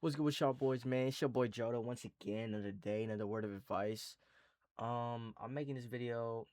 What's good with y'all boys, man? It's your boy Jodo once again. Another day, another word of advice. I'm making this video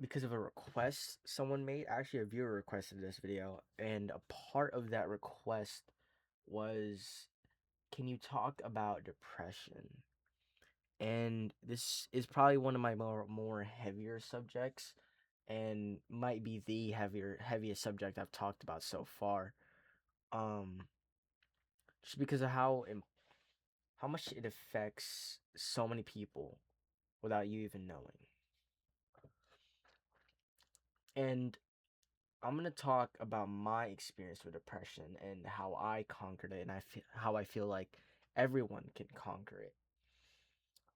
because of a request someone made. Actually, a viewer requested this video, and a part of that request was, can you talk about depression? And this is probably one of my more heavier subjects, and might be the heaviest subject I've talked about so far. Um, just because of how much it affects so many people without you even knowing. And I'm going to talk about my experience with depression and how I conquered it, and how I feel like everyone can conquer it.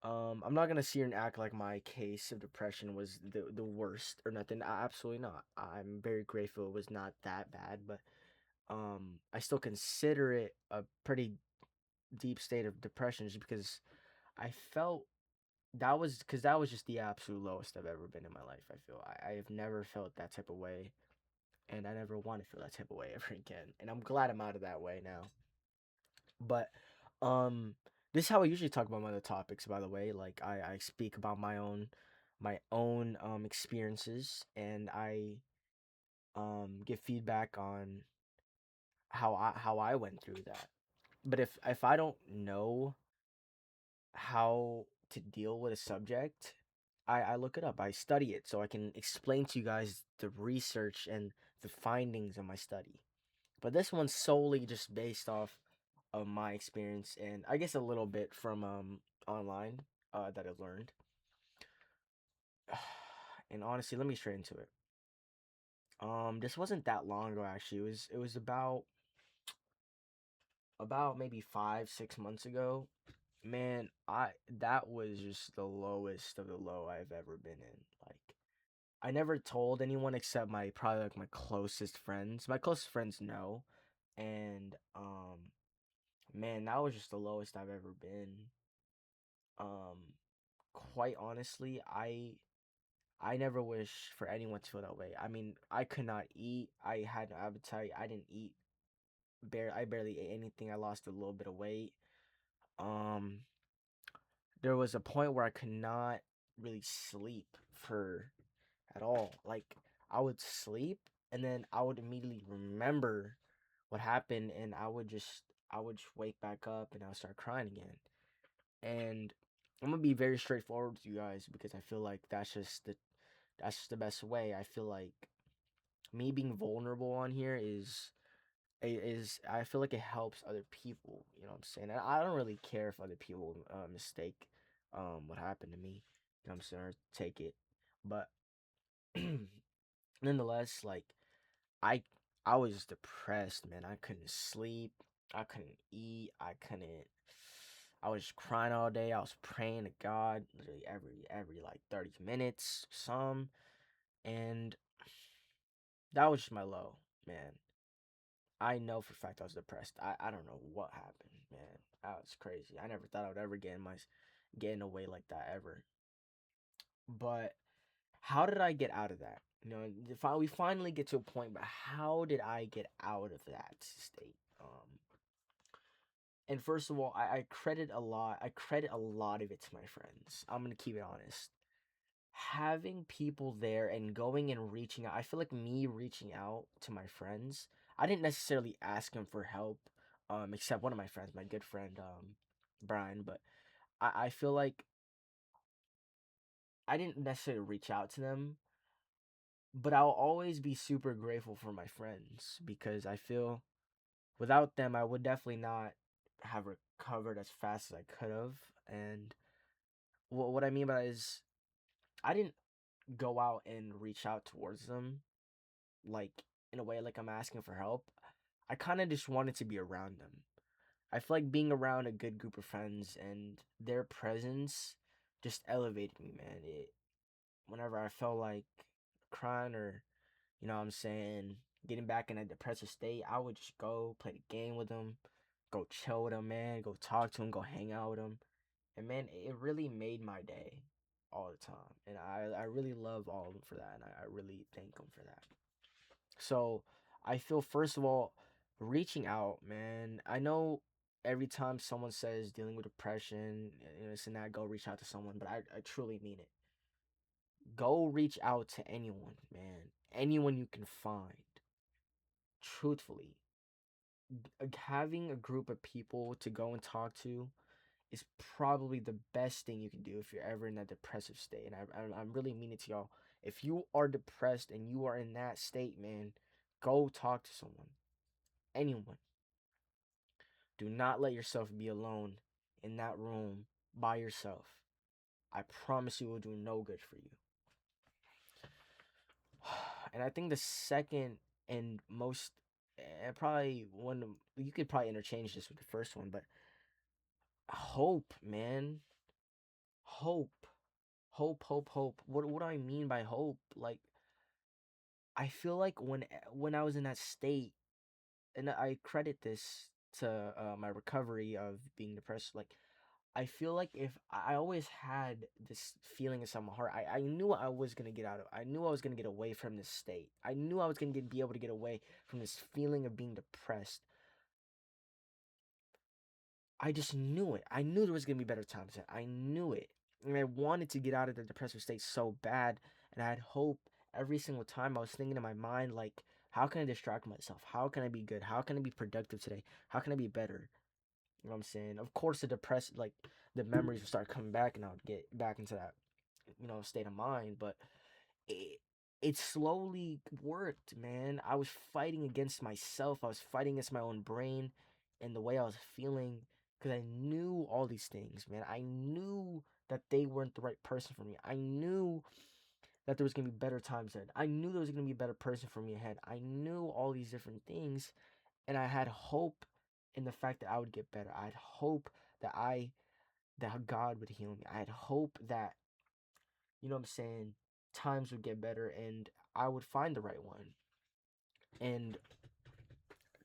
I'm not going to sit here and act like my case of depression was the worst or nothing. Absolutely not. I'm very grateful it was not that bad, but I still consider it a pretty deep state of depression just because I felt that was just the absolute lowest I've ever been in my life. I feel I have never felt that type of way, and I never want to feel that type of way ever again. And I'm glad I'm out of that way now. But um, this is how I usually talk about my other topics. By the way, like I speak about my own experiences, and I give feedback on how I went through that. But if I don't know how to deal with a subject, I look it up. I study it so I can explain to you guys the research and the findings of my study. But this one's solely just based off of my experience and I guess a little bit from online that I've learned. And honestly, let me straight into it. This wasn't that long ago actually. It was about maybe 5 6 months ago. Man, I that was just the lowest of the low I've ever been in. Like, I never told anyone except my probably like my closest friends. My closest friends know, and man, that was just the lowest I've ever been. Um, quite honestly, I never wish for anyone to feel that way. I mean, I could not eat. I had no appetite. I didn't eat. I barely ate anything. I lost a little bit of weight. Um, there was a point where I could not really sleep for at all. Like, I would sleep and then I would immediately remember what happened, and I would just wake back up and I would start crying again. And I'm gonna be very straightforward with you guys because I feel like that's just the best way. I feel like me being vulnerable on here is I feel like it helps other people. You know what I'm saying? And I don't really care if other people mistake what happened to me. You know what I'm saying? Or take it, but nonetheless, like I I was depressed, man. I couldn't sleep. I couldn't eat. I was crying all day. I was praying to God literally every like 30 minutes, some, and that was just my low, man. I know for a fact I was depressed. I don't know what happened, man. That was crazy. I never thought I would ever get in a way like that ever. But how did I get out of that? You know, we finally get to a point, but how did I get out of that state? And first of all, I credit a lot. I credit a lot of it to my friends. I'm gonna keep it honest. Having people there and going and reaching out. I feel like me reaching out to my friends. I didn't necessarily ask them for help, except one of my friends, my good friend, Brian. But I feel like I didn't necessarily reach out to them, but I'll always be super grateful for my friends because I feel without them, I would definitely not have recovered as fast as I could have. And what I mean by that is, I didn't go out and reach out towards them like in a way like I'm asking for help. I kind of just wanted to be around them. I feel like being around a good group of friends and their presence just elevated me, man. Whenever I felt like crying or what I'm saying, getting back in a depressive state, I would just go play the game with them, go chill with them, man, go talk to them, go hang out with them. And man, it really made my day all the time. And I really love all of them for that. And I really thank them for that. So I feel, first of all, reaching out, man. I know every time someone says dealing with depression, this and that, go reach out to someone, but I truly mean it. Go reach out to anyone, man. Anyone you can find. Truthfully, having a group of people to go and talk to is probably the best thing you can do if you're ever in that depressive state. And I really mean it to y'all. If you are depressed and you are in that state, man, go talk to someone. Anyone. Do not let yourself be alone in that room by yourself. I promise you it will do no good for you. And I think the second and most, probably one, you could probably interchange this with the first one, but hope, man. Hope. Hope. What do I mean by hope? Like, I feel like when I was in that state, and I credit this to my recovery of being depressed. Like, I feel like if I always had this feeling inside my heart, I knew I was gonna get out of. I knew I was gonna get away from this state. I knew I was gonna be able to get away from this feeling of being depressed. I just knew it. I knew there was gonna be better times. I knew it, and I wanted to get out of the depressive state so bad. And I had hope every single time. I was thinking in my mind like, how can I distract myself? How can I be good? How can I be productive today? How can I be better? You know what I'm saying? Of course, the depressed, like, the memories would start coming back, and I would get back into that, state of mind. But it, it slowly worked, man. I was fighting against myself. I was fighting against my own brain and the way I was feeling because I knew all these things, man. I knew that they weren't the right person for me. I knew that there was gonna be better times ahead. I knew there was gonna be a better person for me ahead. I knew all these different things, and I had hope in the fact that I would get better. I had hope that God would heal me. I had hope that, you know what I'm saying, times would get better and I would find the right one. And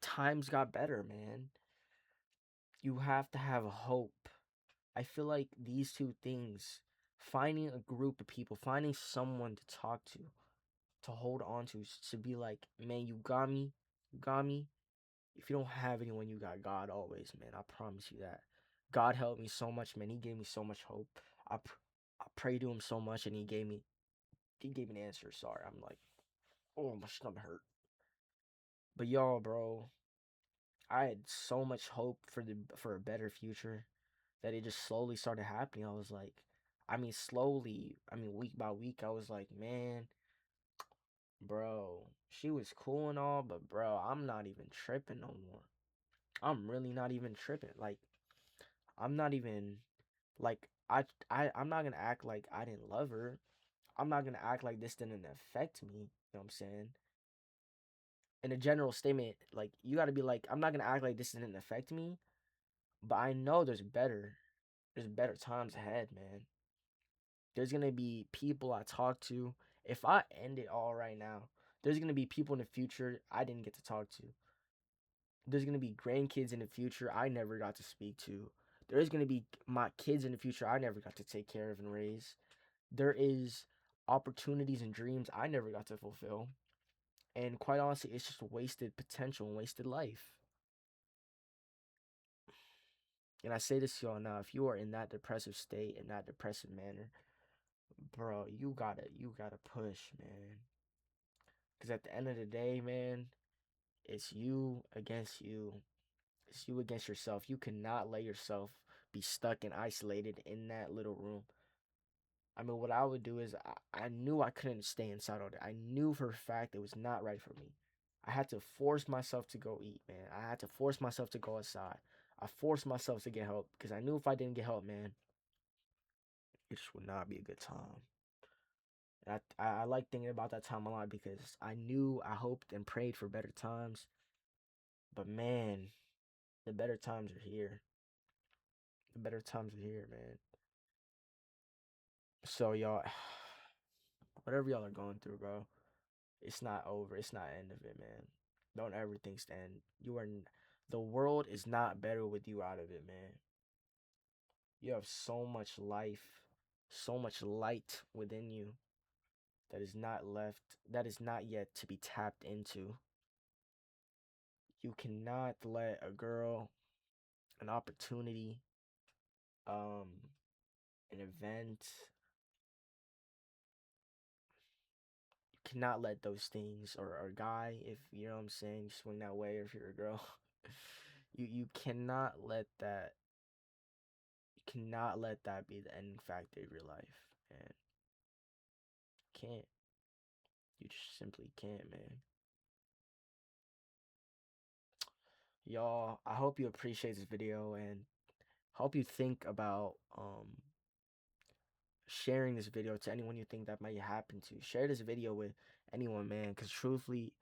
times got better, man. You have to have hope. I feel like these two things, finding a group of people, finding someone to talk to hold on to be like, man, you got me. You got me. If you don't have anyone, you got God always, man. I promise you that. God helped me so much, man. He gave me so much hope. I prayed to him so much, and he gave me an answer. Sorry, I'm like, oh, my stomach hurt. But y'all, bro, I had so much hope for a better future that it just slowly started happening. I was like, slowly. Week by week, I was like, man, bro, she was cool and all, but bro, I'm not even tripping no more. I'm really not even tripping. Like, I'm not even like I'm not gonna act like I didn't love her. I'm not gonna act like this didn't affect me. You know what I'm saying? In a general statement, like, you gotta be like, I'm not gonna act like this didn't affect me, but I know there's better times ahead, man. There's gonna be people I talk to. If I end it all right now, there's gonna be people in the future I didn't get to talk to. There's gonna be grandkids in the future I never got to speak to. There's gonna be my kids in the future I never got to take care of and raise. There is opportunities and dreams I never got to fulfill. And quite honestly, it's just wasted potential and wasted life. And I say this to y'all now, if you are in that depressive state, in that depressive manner, bro, you gotta push, man. Because at the end of the day, man, it's you against you. It's you against yourself. You cannot let yourself be stuck and isolated in that little room. What I would do is I knew I couldn't stay inside all day. I knew for a fact it was not right for me. I had to force myself to go eat, man. I had to force myself to go outside. I forced myself to get help because I knew if I didn't get help, man, it just would not be a good time. And I like thinking about that time a lot because I knew, I hoped and prayed for better times. But man, the better times are here. The better times are here, man. So y'all, whatever y'all are going through, bro, it's not over. It's not end of it, man. Don't ever think stand. The world is not better with you out of it, man. You have so much life, so much light within you that is not left, that is not yet to be tapped into. You cannot let a girl, an opportunity, an event, you cannot let those things, or guy, if you know what I'm saying, swing that way, or if you're a girl, you cannot let that, be the ending factor of your life. And can't. You just simply can't, man. Y'all, I hope you appreciate this video, and hope you think about sharing this video to anyone you think that might happen to. Share this video with anyone, man, because truthfully,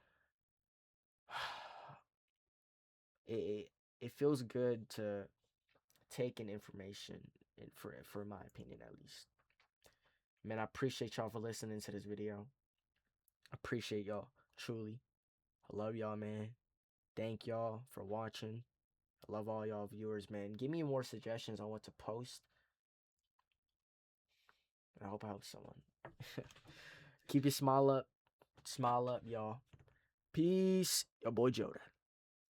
it it feels good to take in information, for my opinion at least. Man, I appreciate y'all for listening to this video. I appreciate y'all, truly. I love y'all, man. Thank y'all for watching. I love all y'all viewers, man. Give me more suggestions on what to post. I hope I help someone. Keep your smile up. Smile up, y'all. Peace. Your boy Joda.